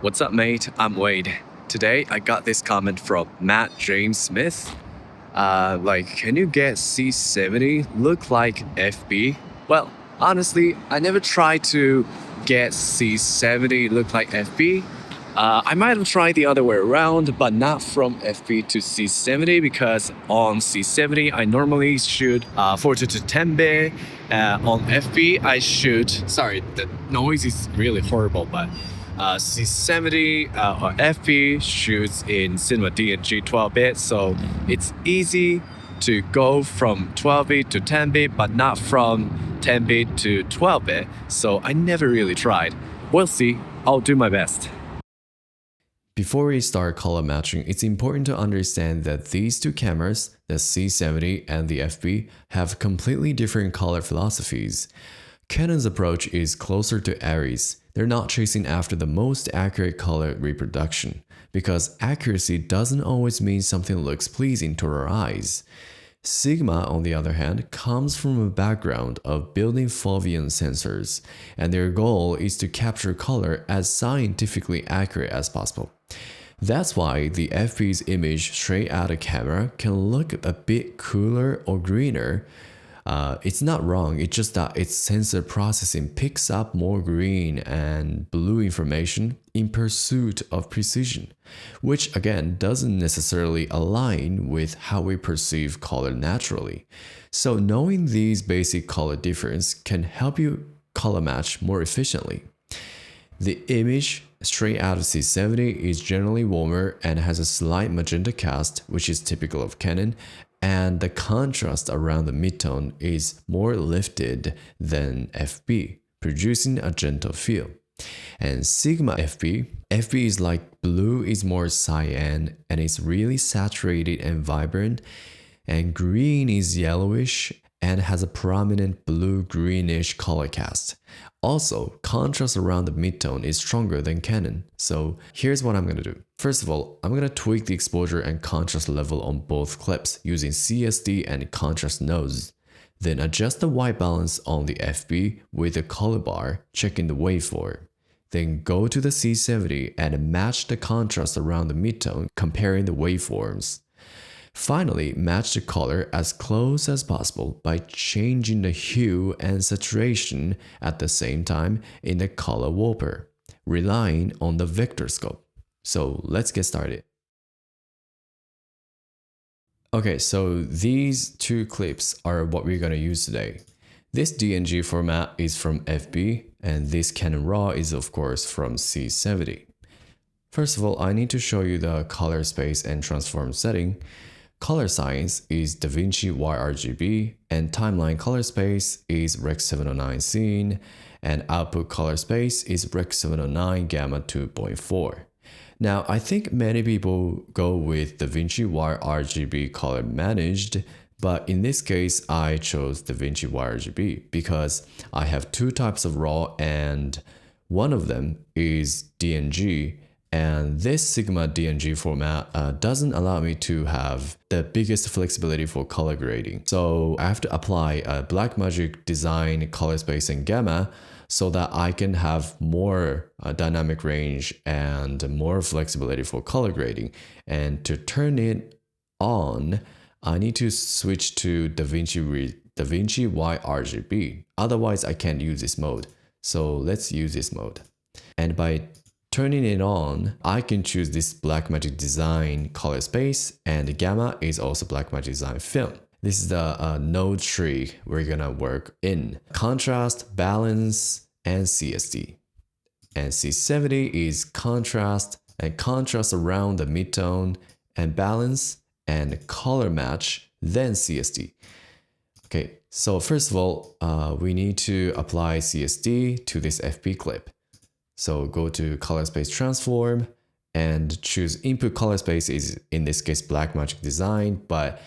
What's up, mate? I'm Wade. Today I got this comment from Matt James Smith. Can you get C70 look like FB? Well, honestly, I never tried to get C70 look like FB. I might have tried the other way around, but not from FB to C70 because on C70 I normally shoot 40 to 10 bit. On FB I shoot. Sorry, the noise is really horrible, but C70 or FP shoots in Cinema DNG 12-bit, so it's easy to go from 12-bit to 10-bit, but not from 10-bit to 12-bit, so I never really tried. We'll see. I'll do my best. Before we start color matching, it's important to understand that these two cameras, the C70 and the FB, have completely different color philosophies. Canon's approach is closer to Aries. They're not chasing after the most accurate color reproduction, because accuracy doesn't always mean something looks pleasing to our eyes. Sigma, on the other hand, comes from a background of building foveation sensors, and their goal is to capture color as scientifically accurate as possible. That's why the FP's image straight out of camera can look a bit cooler or greener. It's not wrong, it's just that its sensor processing picks up more green and blue information in pursuit of precision, which again doesn't necessarily align with how we perceive color naturally. So knowing these basic color differences can help you color match more efficiently. The image straight out of C70 is generally warmer and has a slight magenta cast, which is typical of Canon, and the contrast around the midtone is more lifted than FB, producing a gentle feel. And Sigma FB is like blue is more cyan and it's really saturated and vibrant, and green is yellowish and has a prominent blue-greenish color cast. Also, contrast around the midtone is stronger than Canon. So here's what I'm going to do. First of all, I'm going to tweak the exposure and contrast level on both clips using CST and contrast nodes. Then adjust the white balance on the FB with the color bar, checking the waveform. Then go to the C70 and match the contrast around the midtone, comparing the waveforms. Finally, match the color as close as possible by changing the hue and saturation at the same time in the color warper, relying on the vector scope. So let's get started. Okay, so these two clips are what we're going to use today. This DNG format is from FB, and this Canon RAW is of course from C70. First of all, I need to show you the color space and transform setting. Color science is DaVinci YRGB, and timeline color space is Rec 709 scene, and output color space is Rec 709 gamma 2.4. Now, I think many people go with DaVinci YRGB color managed, but in this case, I chose DaVinci YRGB because I have two types of RAW and one of them is DNG, and this Sigma DNG format doesn't allow me to have the biggest flexibility for color grading. So I have to apply a Blackmagic design color space and gamma so that I can have more dynamic range and more flexibility for color grading. And to turn it on, I need to switch to DaVinci YRGB. Otherwise, I can't use this mode. So let's use this mode. And by turning it on, I can choose this Blackmagic Design color space, and the gamma is also Blackmagic Design film. This is the node tree we're gonna work in. Contrast, balance, and CST. And C70 is contrast and contrast around the midtone and balance and color match, then CST. Okay, so first of all, we need to apply CST to this FP clip. So go to color space transform and choose input color space is in this case Blackmagic Design, but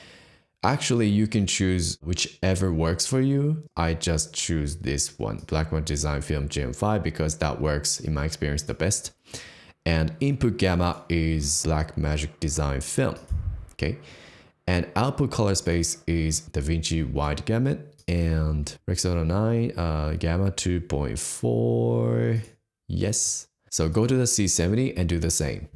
actually you can choose whichever works for you. I just choose this one, Blackmagic Design Film GM5, because that works in my experience the best. And input gamma is Blackmagic Design Film, okay? And output color space is DaVinci Wide Gamut and Rec 709 gamma 2.4. Yes. So go to the C70 and do the same.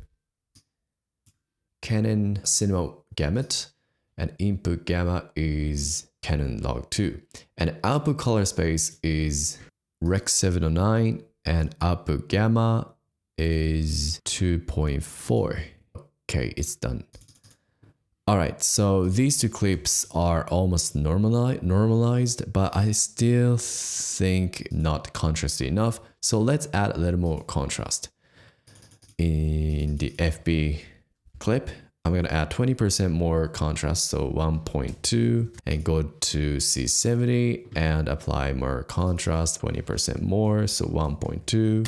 Canon Cinema Gamut, and input gamma is Canon log 2. And output color space is Rec 709, and output gamma is 2.4. Okay, it's done. Alright, so these two clips are almost normalized, but I still think not contrasty enough. So let's add a little more contrast. In the FB clip, I'm going to add 20% more contrast, so 1.2, and go to C70 and apply more contrast, 20% more, so 1.2,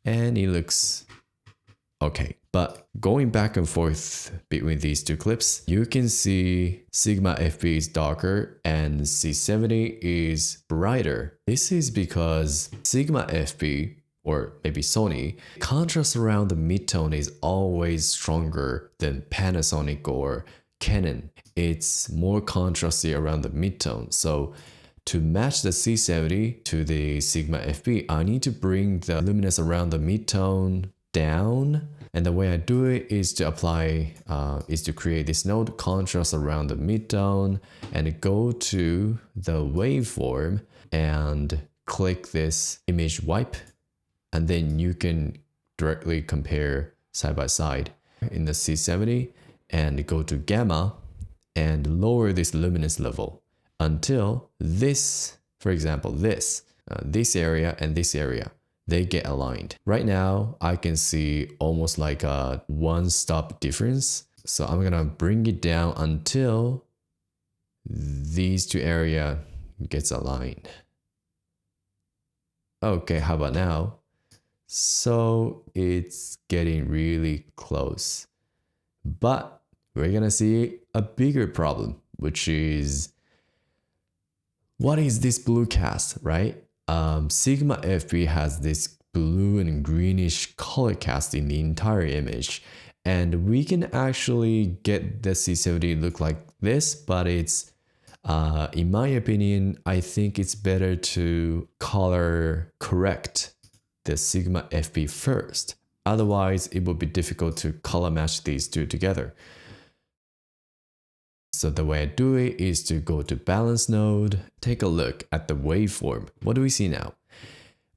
and it looks okay. But going back and forth between these two clips, you can see Sigma FB is darker and C70 is brighter. This is because Sigma FB, or maybe Sony, contrast around the midtone is always stronger than Panasonic or Canon. It's more contrasty around the midtone. So to match the C70 to the Sigma FB, I need to bring the luminance around the midtone down. And the way I do it is to apply, is to create this node contrast around the midtone and go to the waveform and click this image wipe. And then you can directly compare side by side in the C70 and go to gamma and lower this luminance level until this, for example, this area and this area, they get aligned. Right now, I can see almost like a one-stop difference. So I'm gonna bring it down until these two areas gets aligned. Okay, how about now? So it's getting really close. But we're gonna see a bigger problem, which is, what is this blue cast, right? Sigma FB has this blue and greenish color cast in the entire image. And we can actually get the C70 look like this, but it's, in my opinion, I think it's better to color correct the Sigma FB first. Otherwise, it would be difficult to color match these two together. So the way I do it is to go to balance node, take a look at the waveform. What do we see now?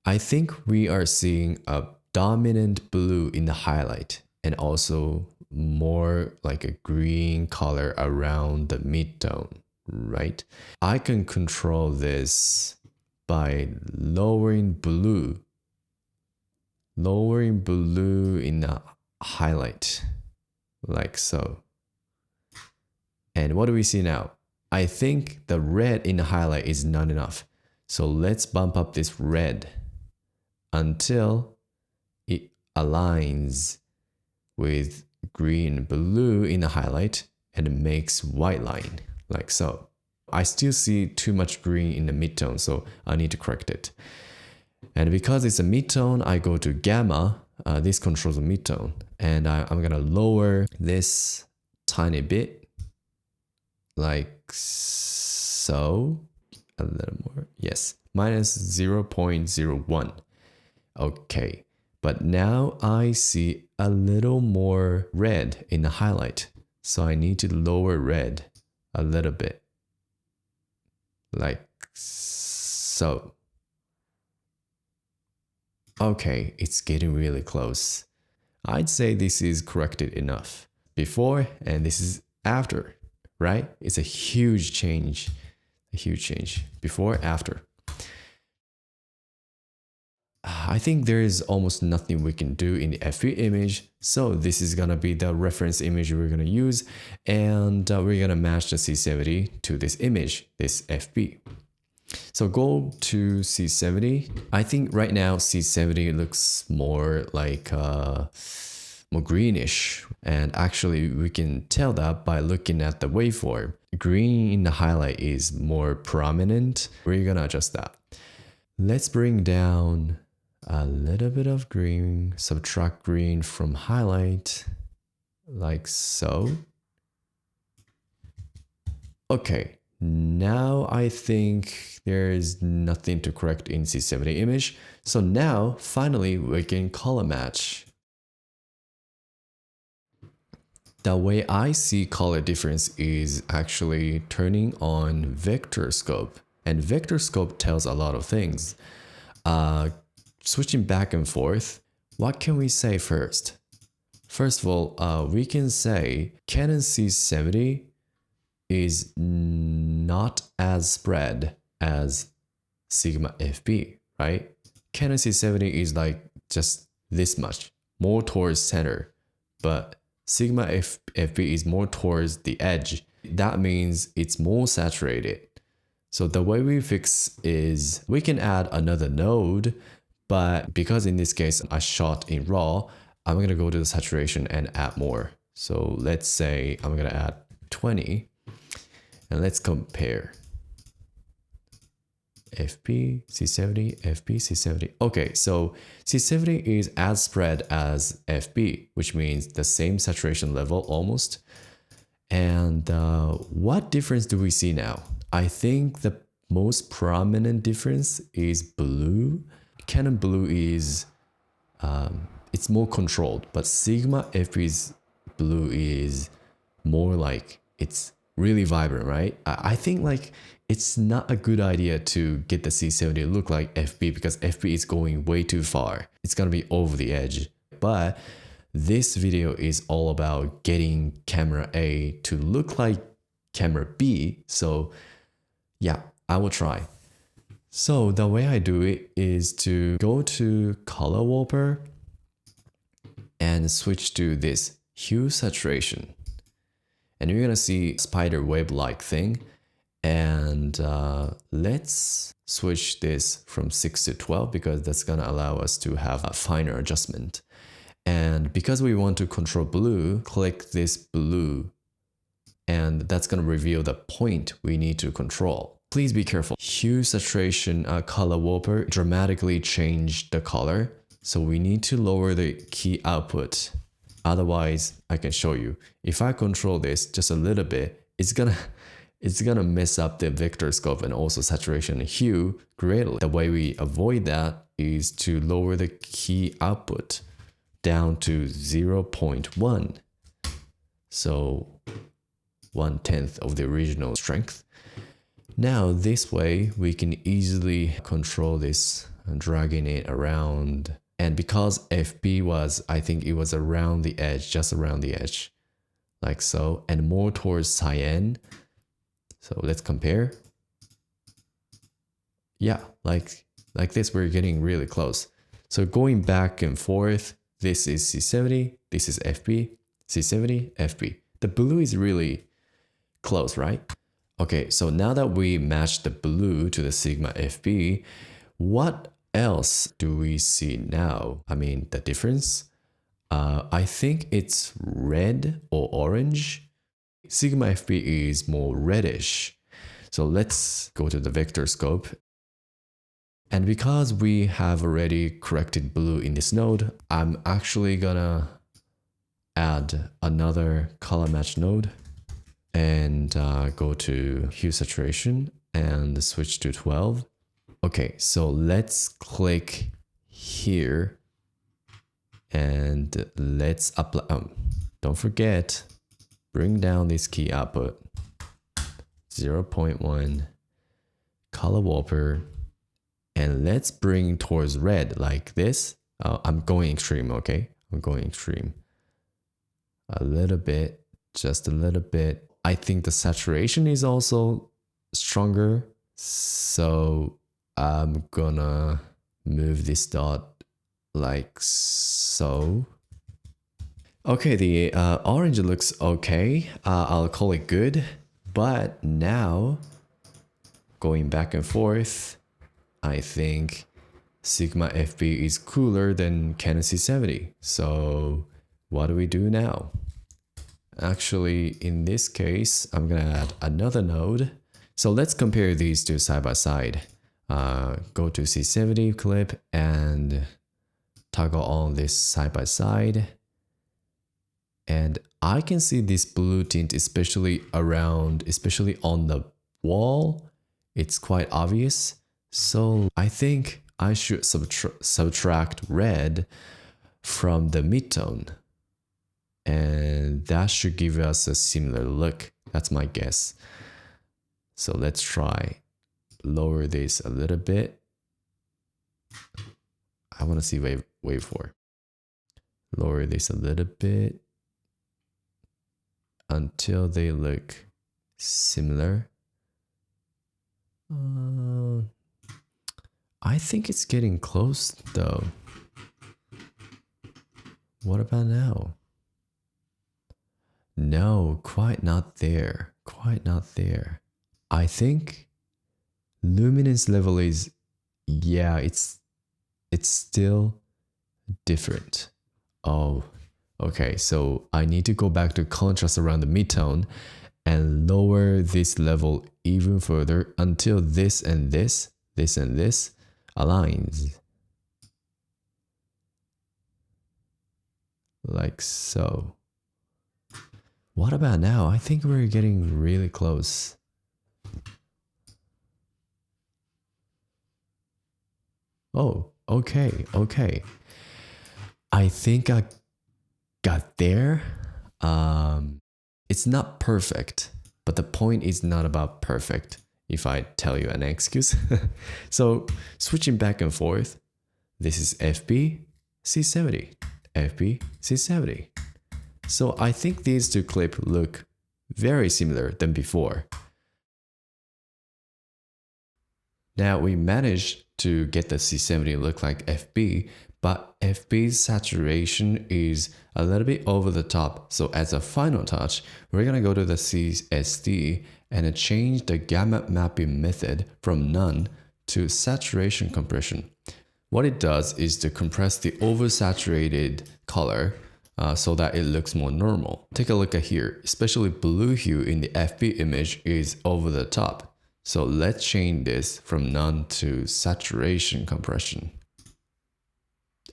I think we are seeing a dominant blue in the highlight and also more like a green color around the midtone, right? I can control this by lowering blue in the highlight, like so. And what do we see now? I think the red in the highlight is not enough. So let's bump up this red until it aligns with green and blue in the highlight and it makes white line, like so. I still see too much green in the midtone, so I need to correct it. And because it's a midtone, I go to gamma. This controls the midtone. And I'm gonna lower this tiny bit, like so. A little more, yes, minus 0.01. Okay, but now I see a little more red in the highlight. So I need to lower red a little bit, like so. Okay, it's getting really close. I'd say this is corrected enough. Before and this is after, right? It's a huge change. A huge change. Before, after. I think there is almost nothing we can do in the FB image. So this is gonna be the reference image we're gonna use. And we're gonna match the C70 to this image, this FB. So go to C70. I think right now C70 looks more like more greenish. And actually we can tell that by looking at the waveform. Green in the highlight is more prominent. We're gonna adjust that. Let's bring down a little bit of green, subtract green from highlight, like so. Okay, Now I think there's nothing to correct in C70 image. So now finally we can color match. The way I see color difference is actually turning on vector scope. And vector scope tells a lot of things. Switching back and forth, what can we say first? First of all, we can say Canon C70 is not as spread as Sigma FB, right? Canon C70 is like just this much, more towards center, but Sigma FB is more towards the edge. That means it's more saturated. So the way we fix is we can add another node, but because in this case I shot in RAW, I'm gonna go to the saturation and add more. So let's say I'm gonna add 20 and let's compare. FB, C70, FB, C70. Okay, so C70 is as spread as FB, which means the same saturation level almost. And what difference do we see now? I think the most prominent difference is blue. Canon blue is, it's more controlled, but Sigma FB's blue is more like, it's really vibrant, right? I think like it's not a good idea to get the C70 to look like FB because FB is going way too far. It's gonna be over the edge. But this video is all about getting camera A to look like camera B. So yeah, I will try. So the way I do it is to go to color wallpaper and switch to this hue saturation. And you're gonna see spider web-like thing. And let's switch this from 6 to 12 because that's gonna allow us to have a finer adjustment. And because we want to control blue, click this blue. And that's gonna reveal the point we need to control. Please be careful. Hue saturation color wallpaper dramatically changed the color. So we need to lower the key output. Otherwise, I can show you. If I control this just a little bit, it's gonna mess up the vector scope and also saturation and hue greatly. The way we avoid that is to lower the key output down to 0.1. So 1/10 of the original strength. Now this way we can easily control this and dragging it around. And because FB was, I think it was around the edge, just around the edge, like so, and more towards cyan. So let's compare. Yeah, like this, we're getting really close. So going back and forth, this is C70, this is FB, C70, FB. The blue is really close, right? Okay, so now that we matched the blue to the Sigma FB, what else do we see now? I mean, the difference? I think it's red or orange. Sigma FB is more reddish. So let's go to the vector scope. And because we have already corrected blue in this node, I'm actually gonna add another color match node and go to hue saturation and switch to 12. Okay, so let's click here and let's apply. Don't forget, bring down this key output, 0.1, color wallpaper, and let's bring towards red like this. I'm going extreme, okay? I'm going extreme. A little bit, just a little bit. I think the saturation is also stronger. So I'm gonna move this dot like so. Okay, the orange looks okay. I'll call it good. But now, going back and forth, I think Sigma FB is cooler than Canon C70. So what do we do now? Actually, in this case, I'm gonna add another node. So let's compare these two side by side. Go to C70 clip and toggle on this side by side. And I can see this blue tint, especially on the wall, it's quite obvious. So I think I should subtract red from the midtone. And that should give us a similar look. That's my guess. So let's try lower this a little bit. I want to see wave 4. Lower this a little bit until they look similar. I think it's getting close though. What about now? No, quite not there. Quite not there. I think luminance level is, yeah, it's still different. Oh, okay. So I need to go back to contrast around the midtone and lower this level even further until this and this aligns. Like so. What about now? I think we're getting really close. Oh, okay. I think I got there. It's not perfect, but the point is not about perfect, if I tell you an excuse. So switching back and forth, this is FB, C70, FB, C70. So I think these two clips look very similar than before. Now we managed to get the C70 look like FB, but FB's saturation is a little bit over the top. So as a final touch, we're gonna go to the CST and change the gamma mapping method from none to saturation compression. What it does is to compress the oversaturated color so that it looks more normal. Take a look at here, especially blue hue in the FB image is over the top. So let's change this from none to saturation compression.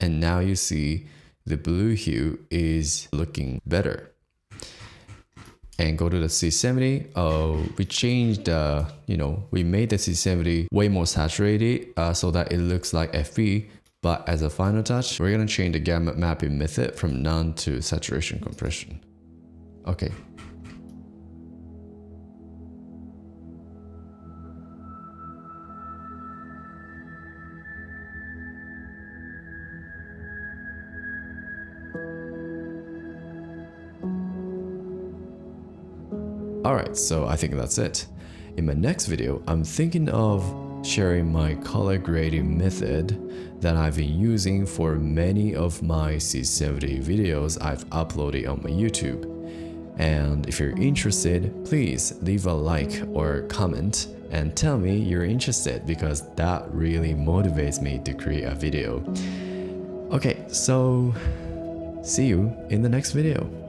And now you see the blue hue is looking better. And go to the C70. We changed, we made the C70 way more saturated so that it looks like FB. But as a final touch, we're gonna change the gamma mapping method from none to saturation compression. Okay. Alright, so I think that's it. In my next video, I'm thinking of sharing my color grading method that I've been using for many of my C70 videos I've uploaded on my YouTube. And if you're interested, please leave a like or comment and tell me you're interested because that really motivates me to create a video. Okay, so see you in the next video.